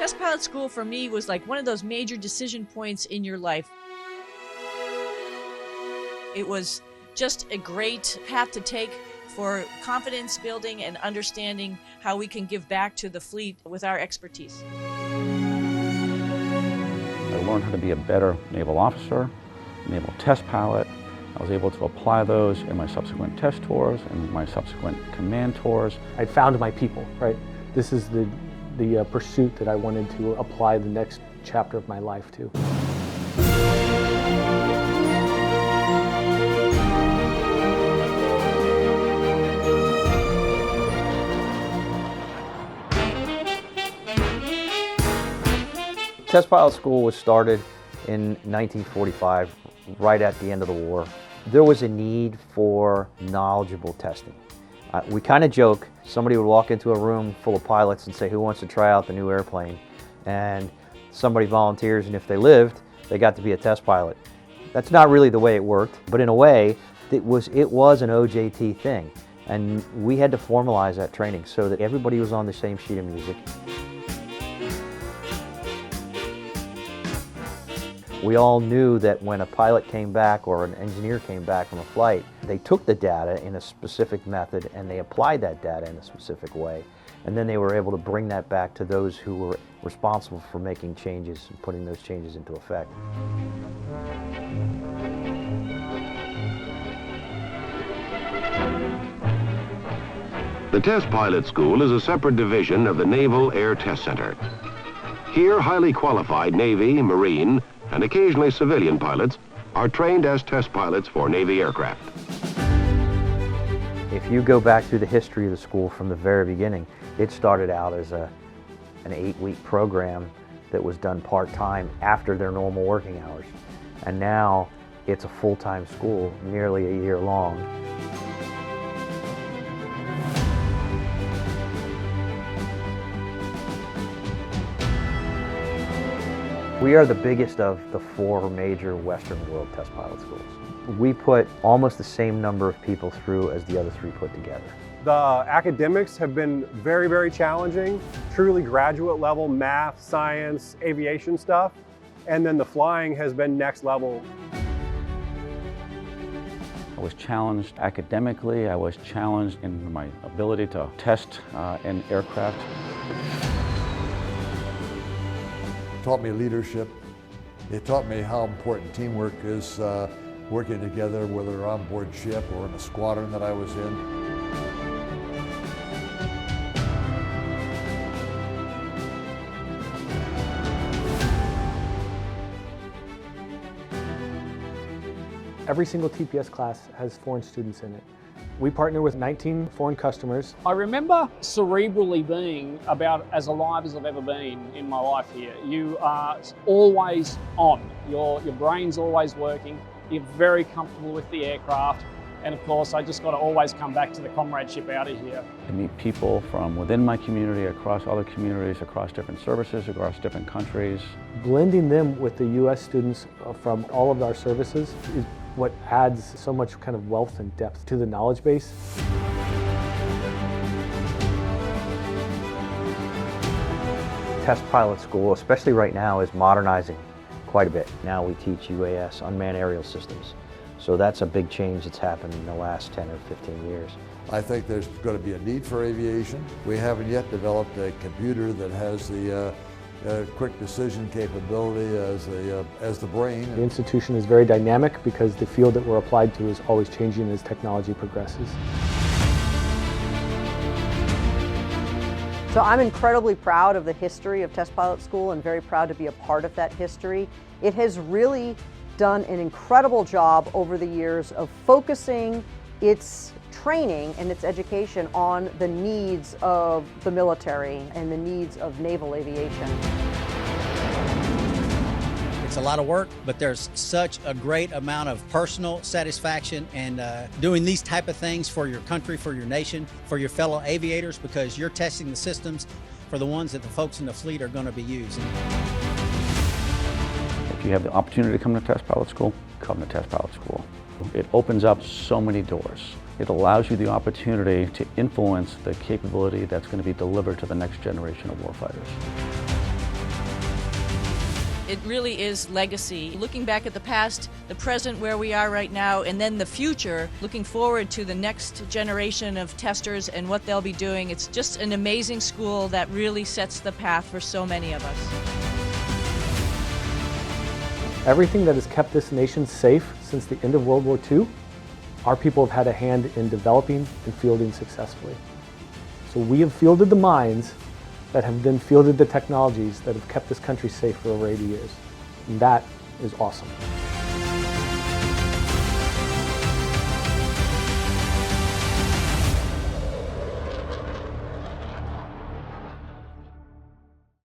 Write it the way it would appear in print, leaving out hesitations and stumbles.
Test pilot school for me was like one of those major decision points in your life. It was just a great path to take for confidence building and understanding how we can give back to the fleet with our expertise. I learned how to be a better naval officer, naval test pilot. I was able to apply those in my subsequent test tours and my subsequent command tours. I found my people, right? This is the pursuit that I wanted to apply the next chapter of my life to. Test pilot school was started in 1945, right at the end of the war. There was a need for knowledgeable testing. We kind of joke, somebody would walk into a room full of pilots and say, who wants to try out the new airplane? And somebody volunteers, and if they lived, they got to be a test pilot. That's not really the way it worked, but in a way, it was an OJT thing. And we had to formalize that training so that everybody was on the same sheet of music. We all knew that when a pilot came back or an engineer came back from a flight, they took the data in a specific method and they applied that data in a specific way. And then they were able to bring that back to those who were responsible for making changes and putting those changes into effect. The Test Pilot School is a separate division of the Naval Air Test Center. Here, highly qualified Navy, Marine, and occasionally civilian pilots are trained as test pilots for Navy aircraft. If you go back through the history of the school from the very beginning, it started out as an 8-week program that was done part-time after their normal working hours. And now it's a full-time school, nearly a year long. We are the biggest of the 4 major Western world test pilot schools. We put almost the same number of people through as the other 3 put together. The academics have been very, very challenging, truly graduate level math, science, aviation stuff. And then the flying has been next level. I was challenged academically. I was challenged in my ability to test an aircraft. Taught me leadership. It taught me how important teamwork is, working together, whether on board ship or in a squadron that I was in. Every single TPS class has foreign students in it. We partner with 19 foreign customers. I remember cerebrally being about as alive as I've ever been in my life here. You are always on. Your brain's always working. You're very comfortable with the aircraft. And of course, I just got to always come back to the comradeship out of here. I meet people from within my community, across other communities, across different services, across different countries. Blending them with the U.S. students from all of our services is what adds so much kind of wealth and depth to the knowledge base. Test pilot school, especially right now, is modernizing quite a bit. Now we teach UAS, unmanned aerial systems. So that's a big change that's happened in the last 10 or 15 years. I think there's going to be a need for aviation. We haven't yet developed a computer that has the quick decision capability as the brain. The institution is very dynamic because the field that we're applied to is always changing as technology progresses. So I'm incredibly proud of the history of Test Pilot School and very proud to be a part of that history. It has really done an incredible job over the years of focusing its training and its education on the needs of the military and the needs of naval aviation. It's a lot of work, but there's such a great amount of personal satisfaction and doing these type of things for your country, for your nation, for your fellow aviators, because you're testing the systems for the ones that the folks in the fleet are going to be using. If you have the opportunity to come to Test Pilot School, come to Test Pilot School. It opens up so many doors. It allows you the opportunity to influence the capability that's going to be delivered to the next generation of warfighters. It really is legacy. Looking back at the past, the present where we are right now, and then the future, looking forward to the next generation of testers and what they'll be doing. It's just an amazing school that really sets the path for so many of us. Everything that has kept this nation safe since the end of World War II, our people have had a hand in developing and fielding successfully. So we have fielded the minds that have then fielded the technologies that have kept this country safe for over 80 years. And that is awesome.